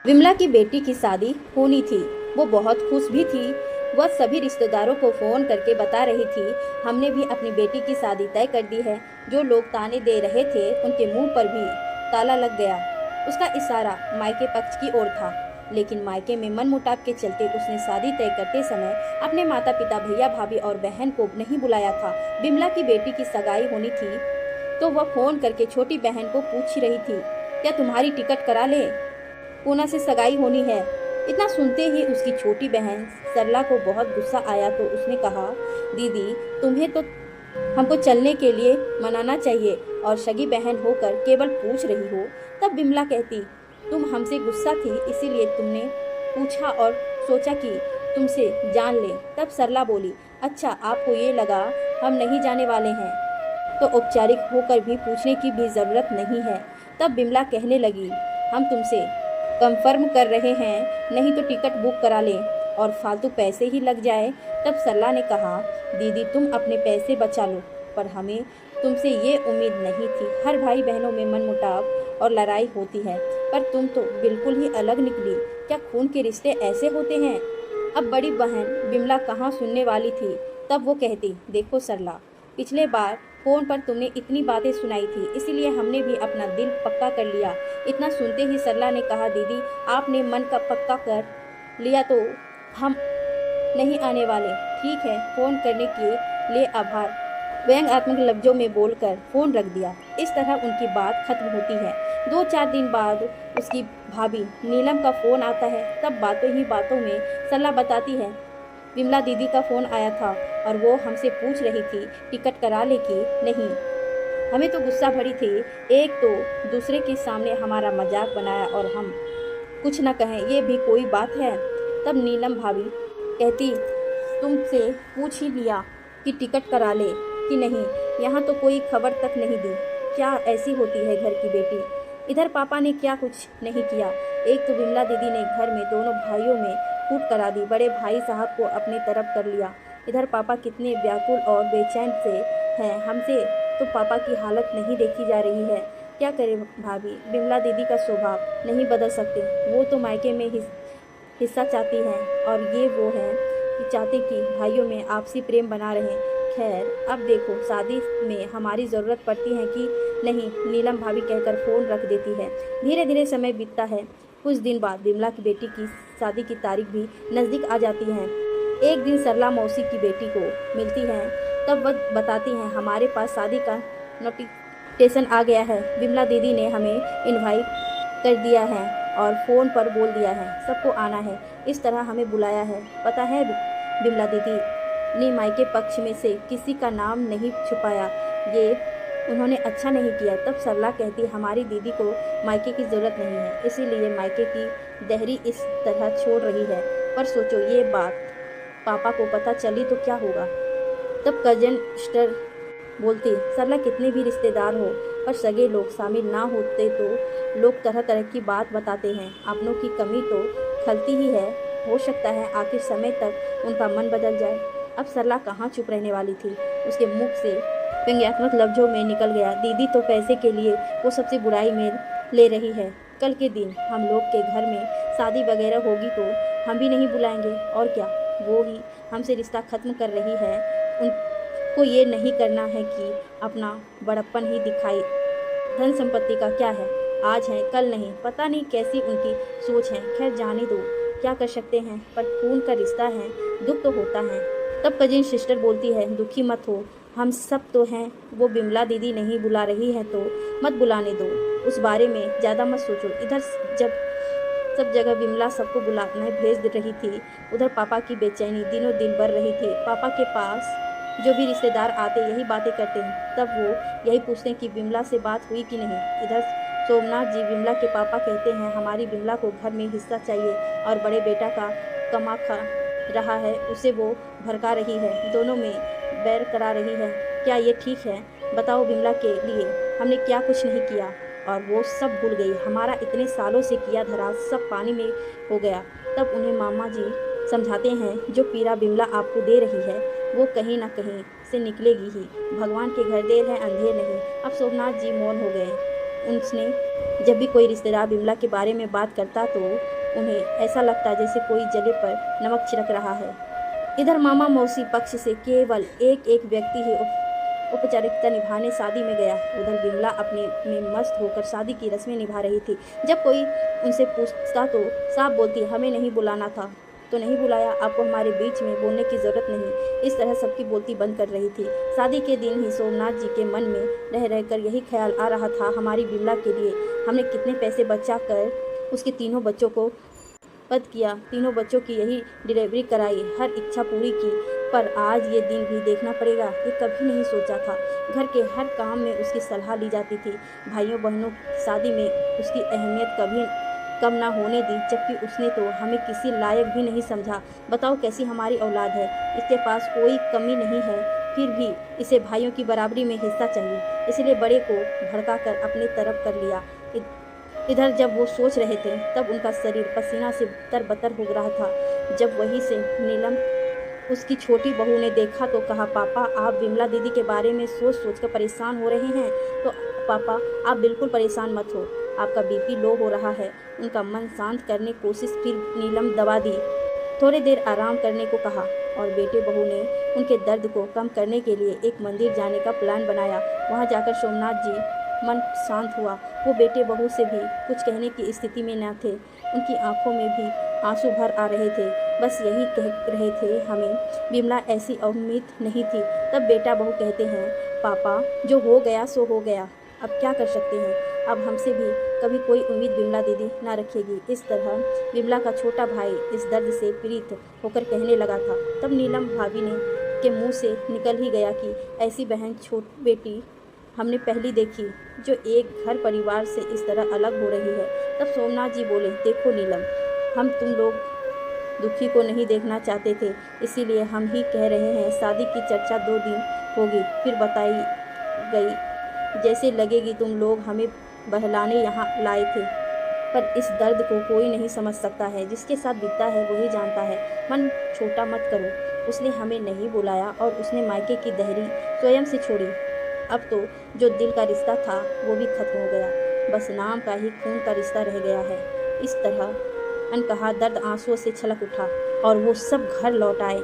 विमला की बेटी की शादी होनी थी। वो बहुत खुश भी थी। वह सभी रिश्तेदारों को फ़ोन करके बता रही थी, हमने भी अपनी बेटी की शादी तय कर दी है। जो लोग ताने दे रहे थे उनके मुंह पर भी ताला लग गया। उसका इशारा मायके पक्ष की ओर था, लेकिन मायके में मनमुटाव के चलते उसने शादी तय करते समय अपने माता पिता, भैया भाभी और बहन को नहीं बुलाया था। विमला की बेटी की सगाई होनी थी तो वह फ़ोन करके छोटी बहन को पूछ रही थी, क्या तुम्हारी टिकट करा ले, पूना से सगाई होनी है। इतना सुनते ही उसकी छोटी बहन सरला को बहुत गुस्सा आया तो उसने कहा, दीदी तुम्हें तो हमको चलने के लिए मनाना चाहिए और सगी बहन होकर केवल पूछ रही हो। तब बिमला कहती, तुम हमसे गुस्सा थी इसीलिए तुमने पूछा और सोचा कि तुमसे जान ले। तब सरला बोली, अच्छा आपको ये लगा हम नहीं जाने वाले हैं तो औपचारिक होकर भी पूछने की भी ज़रूरत नहीं है। तब बिमला कहने लगी, हम तुमसे कंफर्म कर रहे हैं, नहीं तो टिकट बुक करा लें और फालतू पैसे ही लग जाए। तब सरला ने कहा, दीदी तुम अपने पैसे बचा लो, पर हमें तुमसे ये उम्मीद नहीं थी। हर भाई बहनों में मनमुटाव और लड़ाई होती है, पर तुम तो बिल्कुल ही अलग निकली। क्या खून के रिश्ते ऐसे होते हैं। अब बड़ी बहन बिमला कहाँ सुनने वाली थी। तब वो कहती, देखो सरला, पिछले बार फ़ोन पर तुमने इतनी बातें सुनाई थी, इसीलिए हमने भी अपना दिल पक्का कर लिया। इतना सुनते ही सरला ने कहा, दीदी आपने मन का पक्का कर लिया तो हम नहीं आने वाले। ठीक है, फ़ोन करने के लिए आभार, व्यंग्यात्मक लफ्जों में बोलकर फ़ोन रख दिया। इस तरह उनकी बात खत्म होती है। 2-4 दिन बाद उसकी भाभी नीलम का फ़ोन आता है। तब बातों ही बातों में सरला बताती है, विमला दीदी का फ़ोन आया था और वो हमसे पूछ रही थी टिकट करा ले कि नहीं। हमें तो गुस्सा भरी थी, एक तो दूसरे के सामने हमारा मजाक बनाया और हम कुछ न कहें, ये भी कोई बात है। तब नीलम भाभी कहती, तुमसे पूछ ही लिया कि टिकट करा ले कि नहीं, यहाँ तो कोई खबर तक नहीं दी। क्या ऐसी होती है घर की बेटी। इधर पापा ने क्या कुछ नहीं किया। एक तो विमला दीदी ने घर में दोनों भाइयों में फूट करा दी, बड़े भाई साहब को अपनी तरफ कर लिया। इधर पापा कितने व्याकुल और बेचैन से हैं। हमसे तो पापा की हालत नहीं देखी जा रही है। क्या करें भाभी, विमला दीदी का स्वभाव नहीं बदल सकते। वो तो मायके में हिस्सा चाहती हैं और ये वो है कि चाहते कि भाइयों में आपसी प्रेम बना रहे। खैर अब देखो, शादी में हमारी ज़रूरत पड़ती है कि नहीं, नीलम भाभी कहकर फ़ोन रख देती है। धीरे धीरे समय बीतता है। कुछ दिन बाद विमला की बेटी की शादी की तारीख भी नज़दीक आ जाती है। एक दिन सरला मौसी की बेटी को मिलती है। तब वह बताती हैं, हमारे पास शादी का नोटिफिकेशन आ गया है। विमला दीदी ने हमें इनवाइट कर दिया है और फ़ोन पर बोल दिया है सबको आना है। इस तरह हमें बुलाया है। पता है विमला दीदी ने मायके पक्ष में से किसी का नाम नहीं छुपाया। ये उन्होंने अच्छा नहीं किया। तब सरला कहती, हमारी दीदी को मायके की ज़रूरत नहीं है, इसीलिए मायके की देहरी इस तरह छोड़ रही है। पर सोचो, ये बात पापा को पता चली तो क्या होगा। तब कजन सिस्टर बोलती, सरला कितने भी रिश्तेदार हो पर सगे लोग शामिल ना होते तो लोग तरह तरह की बात बताते हैं। अपनों की कमी तो खलती ही है। हो सकता है आखिर समय तक उनका मन बदल जाए। अब सरला कहाँ चुप रहने वाली थी। उसके मुख से व्यंग्यात्मक लफ्जों में निकल गया, दीदी तो पैसे के लिए वो सबसे बुराई में ले रही है। कल के दिन हम लोग के घर में शादी वगैरह होगी तो हम भी नहीं बुलाएंगे और क्या, वो ही हमसे रिश्ता ख़त्म कर रही है। उनको ये नहीं करना है कि अपना बड़प्पन ही दिखाई। धन संपत्ति का क्या है, आज है कल नहीं। पता नहीं कैसी उनकी सोच है। खैर जाने दो, क्या कर सकते हैं। पर खून का रिश्ता है, दुख तो होता है। तब कजिन सिस्टर बोलती है, दुखी मत हो, हम सब तो हैं। वो बिमला दीदी नहीं बुला रही है तो मत बुलाने दो, उस बारे में ज़्यादा मत सोचो। इधर जब सब जगह बिमला सबको बुलाने भेज रही थी, उधर पापा की बेचैनी दिनों दिन बढ़ रही थी। पापा के पास जो भी रिश्तेदार आते यही बातें करते हैं। तब वो यही पूछते हैं कि बिमला से बात हुई कि नहीं। इधर सोमनाथ जी विमला के पापा कहते हैं, हमारी बिमला को घर में हिस्सा चाहिए और बड़े बेटा का कमा खा रहा है, उसे वो भड़का रही है, दोनों में बैर करा रही है। क्या ये ठीक है। बताओ, बिमला के लिए हमने क्या कुछ नहीं किया और वो सब भूल गई। हमारा इतने सालों से किया धरा सब पानी में हो गया। तब उन्हें मामा जी समझाते हैं, जो पीड़ा बिमला आपको दे रही है वो कहीं ना कहीं से निकलेगी ही। भगवान के घर देर है अंधेर नहीं। अब सोमनाथ जी मौन हो गए। उसने जब भी कोई रिश्तेदार बिमला के बारे में बात करता तो उन्हें ऐसा लगता जैसे कोई जले पर नमक छिड़क रहा है। इधर मामा मौसी पक्ष से केवल एक एक व्यक्ति ही औपचारिकता निभाने शादी में गया। उधर बिमला अपने में मस्त होकर शादी की रस्में निभा रही थी। जब कोई उनसे पूछता तो साफ बोलती, हमें नहीं बुलाना था तो नहीं बुलाया, आपको हमारे बीच में बोलने की ज़रूरत नहीं। इस तरह सबकी बोलती बंद कर रही थी। शादी के दिन ही सोमनाथ जी के मन में रह रहकर यही ख्याल आ रहा था, हमारी बिमला के लिए हमने कितने पैसे बचा कर उसके तीनों बच्चों को पद किया, तीनों बच्चों की यही डिलीवरी कराई, हर इच्छा पूरी की, पर आज ये दिन भी देखना पड़ेगा, ये कभी नहीं सोचा था। घर के हर काम में उसकी सलाह ली जाती थी। भाइयों बहनों की शादी में उसकी अहमियत कभी कम ना होने दी, जबकि उसने तो हमें किसी लायक भी नहीं समझा। बताओ कैसी हमारी औलाद है, इसके पास कोई कमी नहीं है, फिर भी इसे भाइयों की बराबरी में हिस्सा चाहिए, इसलिए बड़े को भड़का कर अपने तरफ कर लिया। इधर जब वो सोच रहे थे तब उनका शरीर पसीना से तरबतर हो रहा था। जब वहीं से नीलम उसकी छोटी बहू ने देखा तो कहा, पापा आप विमला दीदी के बारे में सोच सोच कर परेशान हो रहे हैं। तो पापा आप बिल्कुल परेशान मत हो, आपका बीपी लो हो रहा है। उनका मन शांत करने की कोशिश फिर नीलम दबा दी। थोड़ी देर आराम करने को कहा और बेटे बहू ने उनके दर्द को कम करने के लिए एक मंदिर जाने का प्लान बनाया। वहां जाकर सोमनाथ जी मन शांत हुआ। वो बेटे बहू से भी कुछ कहने की स्थिति में न थे। उनकी आंखों में भी आंसू भर आ रहे थे, बस यही कह रहे थे, हमें बिमला ऐसी उम्मीद नहीं थी। तब बेटा बहू कहते हैं, पापा जो हो गया सो हो गया, अब क्या कर सकते हैं, अब हमसे भी कभी कोई उम्मीद बिमला दीदी ना रखेगी। इस तरह बिमला का छोटा भाई इस दर्द से पीड़ित होकर कहने लगा था। तब नीलम भाभी ने के मुंह से निकल ही गया कि ऐसी बहन छोट बेटी हमने पहली देखी जो एक घर परिवार से इस तरह अलग हो रही है। तब सोमनाथ जी बोले, देखो नीलम, हम तुम लोग दुखी को नहीं देखना चाहते थे, इसीलिए हम ही कह रहे हैं शादी की चर्चा 2 दिन होगी, फिर बताई गई जैसे लगेगी तुम लोग हमें बहलाने यहाँ लाए थे। पर इस दर्द को कोई नहीं समझ सकता है, जिसके साथ बीतता है वही जानता है। मन छोटा मत करो, उसने हमें नहीं बुलाया और उसने मायके की दहरी स्वयं से छोड़ी। अब तो जो दिल का रिश्ता था वो भी खत्म हो गया, बस नाम का ही खून का रिश्ता रह गया है। इस तरह अनकहा दर्द आंसुओं से छलक उठा और वो सब घर लौट आए।